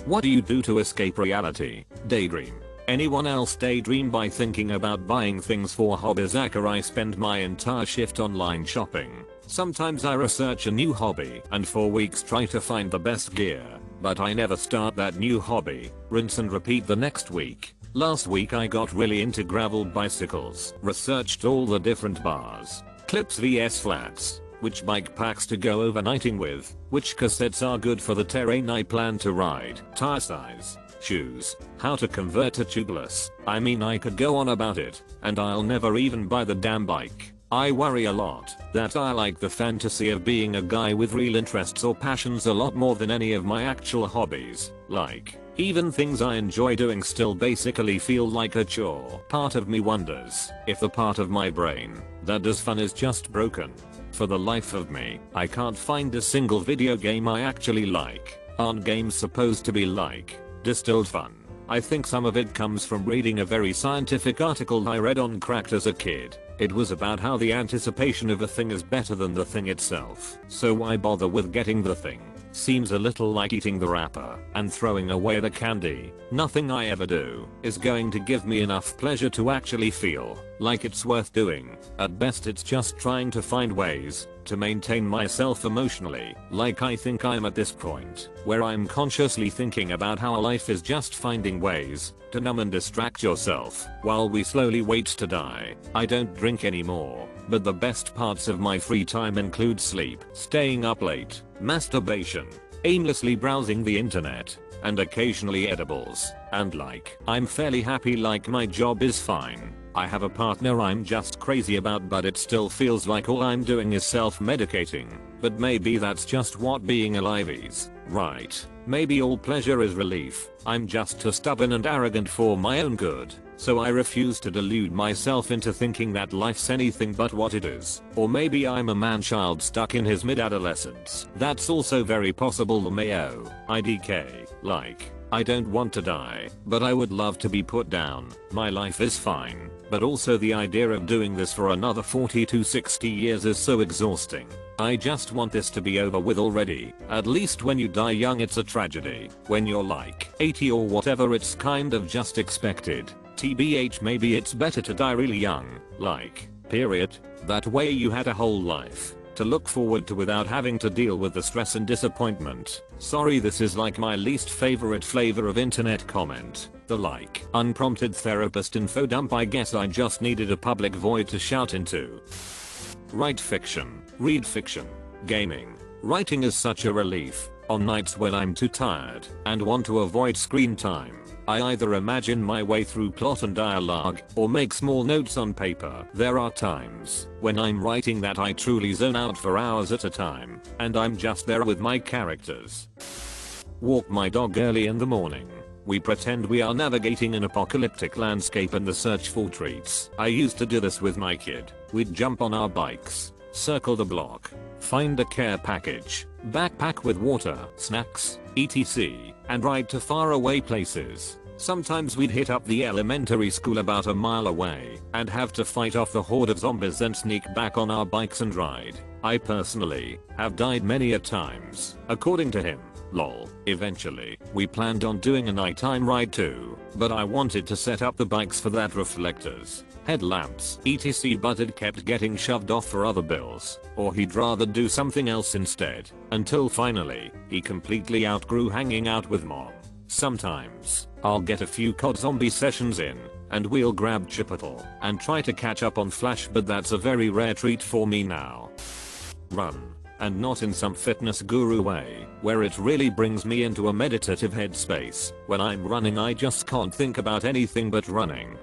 What do you do to escape reality? Daydream. Anyone else daydream by thinking about buying things for hobbies? I spend my entire shift online shopping. Sometimes I research a new hobby and for weeks try to find the best gear, but I never start that new hobby. Rinse and repeat the next week. Last week I got really into gravel bicycles. Researched all the different bars, clips vs flats, which bike packs to go overnighting with, which cassettes are good for the terrain I plan to ride, tire size, shoes, how to convert to tubeless. I mean, I could go on about it, and I'll never even buy the damn bike. I worry a lot that I like the fantasy of being a guy with real interests or passions a lot more than any of my actual hobbies. Like, even things I enjoy doing still basically feel like a chore. Part of me wonders if the part of my brain that does fun is just broken. For the life of me, I can't find a single video game I actually like. Aren't games supposed to be like distilled fun? I think some of it comes from reading a very scientific article I read on Cracked as a kid. It was about how the anticipation of a thing is better than the thing itself. So why bother with getting the thing? Seems a little like eating the wrapper and throwing away the candy. Nothing I ever do is going to give me enough pleasure to actually feel like it's worth doing. At best it's just trying to find ways to maintain myself emotionally. Like, I think I'm at this point where I'm consciously thinking about how life is just finding ways to numb and distract yourself while we slowly wait to die. I don't drink anymore, but the best parts of my free time include sleep, staying up late, masturbation, aimlessly browsing the internet, and occasionally edibles. And like, I'm fairly happy. Like, my job is fine. I have a partner I'm just crazy about, but it still feels like all I'm doing is self-medicating. But maybe that's just what being alive is, right? Maybe all pleasure is relief. I'm just too stubborn and arrogant for my own good, so I refuse to delude myself into thinking that life's anything but what it is. Or maybe I'm a man-child stuck in his mid-adolescence. That's also very possible. Mayo. IDK. Like, I don't want to die, but I would love to be put down. My life is fine, but also the idea of doing this for another 40 to 60 years is so exhausting. I just want this to be over with already. At least when you die young it's a tragedy. When you're like 80 or whatever it's kind of just expected. TBH, maybe it's better to die really young. Like, period. That way you had a whole life to look forward to without having to deal with the stress and disappointment. Sorry, this is like my least favorite flavor of internet comment. The like, unprompted therapist info dump. I guess I just needed a public void to shout into. Write fiction, read fiction, gaming. Writing is such a relief. On nights when I'm too tired and want to avoid screen time, I either imagine my way through plot and dialogue or make small notes on paper. There are times when I'm writing that I truly zone out for hours at a time, and I'm just there with my characters. Walk my dog early in the morning. We pretend we are navigating an apocalyptic landscape in the search for treats. I used to do this with my kid. We'd jump on our bikes, circle the block, find a care package, backpack with water, snacks, etc., and ride to faraway places. Sometimes we'd hit up the elementary school about a mile away and have to fight off the horde of zombies, then sneak back on our bikes and ride. I personally have died many a times, according to him. Lol. Eventually, we planned on doing a nighttime ride too, but I wanted to set up the bikes for that, reflectors, headlamps, etc., but it kept getting shoved off for other bills, or he'd rather do something else instead, until finally, he completely outgrew hanging out with mom. Sometimes, I'll get a few COD zombie sessions in, and we'll grab Chipotle and try to catch up on Flash, but that's a very rare treat for me now. Run. And not in some fitness guru way, where it really brings me into a meditative headspace. When I'm running I just can't think about anything but running.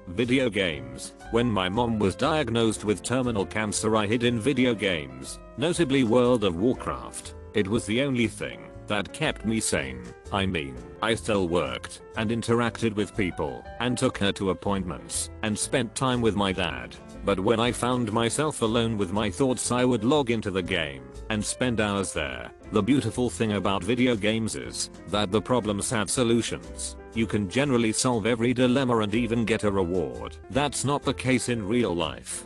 Video games. When my mom was diagnosed with terminal cancer I hid in video games, notably World of Warcraft. It was the only thing that kept me sane. I mean, I still worked and interacted with people and took her to appointments and spent time with my dad. But when I found myself alone with my thoughts I would log into the game and spend hours there. The beautiful thing about video games is that the problems have solutions. You can generally solve every dilemma and even get a reward. That's not the case in real life.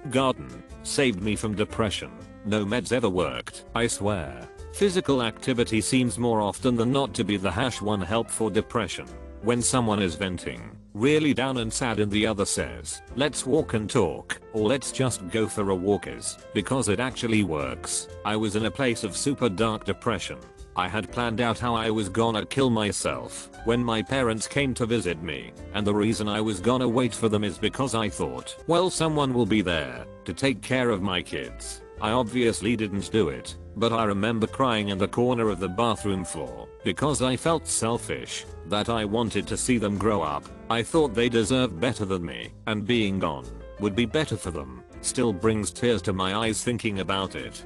Garden saved me from depression. No meds ever worked, I swear. Physical activity seems more often than not to be the #1 help for depression. When someone is venting, really down and sad and the other says, let's walk and talk, or let's just go for a walkers, because it actually works. I was in a place of super dark depression. I had planned out how I was gonna kill myself when my parents came to visit me, and the reason I was gonna wait for them is because I thought, well, someone will be there to take care of my kids. I obviously didn't do it, but I remember crying in the corner of the bathroom floor because I felt selfish, that I wanted to see them grow up. I thought they deserved better than me, and being gone would be better for them. Still brings tears to my eyes thinking about it.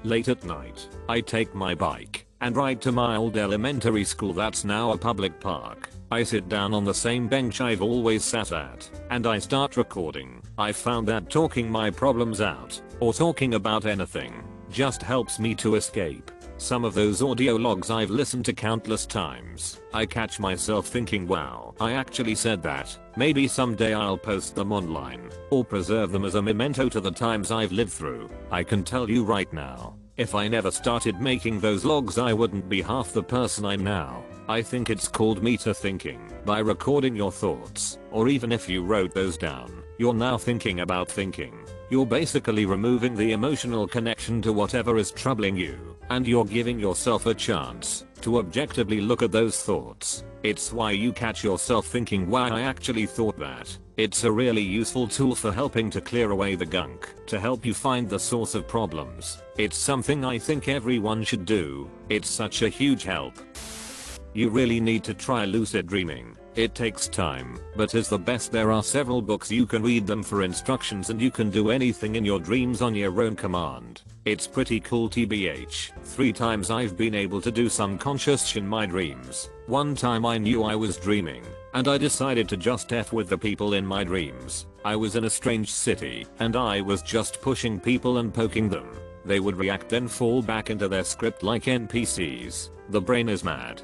Late at night, I take my bike and ride to my old elementary school that's now a public park. I sit down on the same bench I've always sat at, and I start recording. I found that talking my problems out, or talking about anything, just helps me to escape. Some of those audio logs I've listened to countless times. I catch myself thinking, wow, I actually said that. Maybe someday I'll post them online, or preserve them as a memento to the times I've lived through. I can tell you right now, if I never started making those logs I wouldn't be half the person I'm now. I think it's called meta thinking. By recording your thoughts, or even if you wrote those down, you're now thinking about thinking. You're basically removing the emotional connection to whatever is troubling you, and you're giving yourself a chance to objectively look at those thoughts. It's why you catch yourself thinking, wow, I actually thought that. It's a really useful tool for helping to clear away the gunk, to help you find the source of problems. It's something I think everyone should do. It's such a huge help. You really need to try lucid dreaming. It takes time, but is the best. There are several books you can read them for instructions, and you can do anything in your dreams on your own command. It's pretty cool tbh. 3 times I've been able to do some conscious in my dreams. One time I knew I was dreaming, and I decided to just F with the people in my dreams. I was in a strange city, and I was just pushing people and poking them. They would react, then fall back into their script like NPCs. The brain is mad.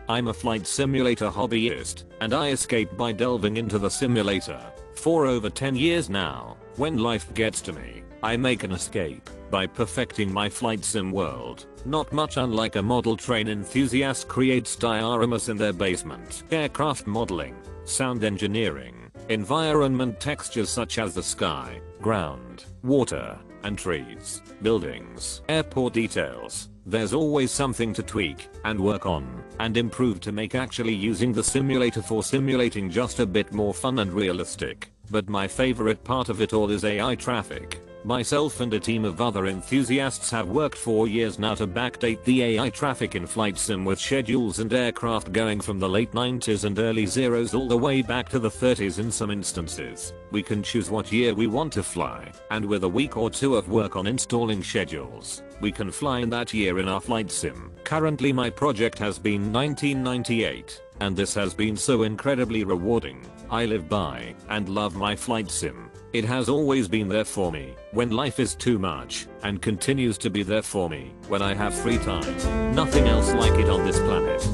I'm a flight simulator hobbyist, and I escape by delving into the simulator. For over 10 years now, when life gets to me, I make an escape by perfecting my flight sim world. Not much unlike a model train enthusiast creates dioramas in their basement. Aircraft modeling, sound engineering, environment textures such as the sky, ground, water, and trees, buildings, airport details. There's always something to tweak and work on and improve to make actually using the simulator for simulating just a bit more fun and realistic. But my favorite part of it all is AI traffic. Myself and a team of other enthusiasts have worked for years now to backdate the AI traffic in flight sim with schedules and aircraft going from the late 90s and early zeros all the way back to the 30s in some instances. We can choose what year we want to fly, and with a week or two of work on installing schedules, we can fly in that year in our flight sim. Currently my project has been 1998, and this has been so incredibly rewarding. I live by and love my flight sim. It has always been there for me when life is too much, and continues to be there for me when I have free time. Nothing else like it on this planet.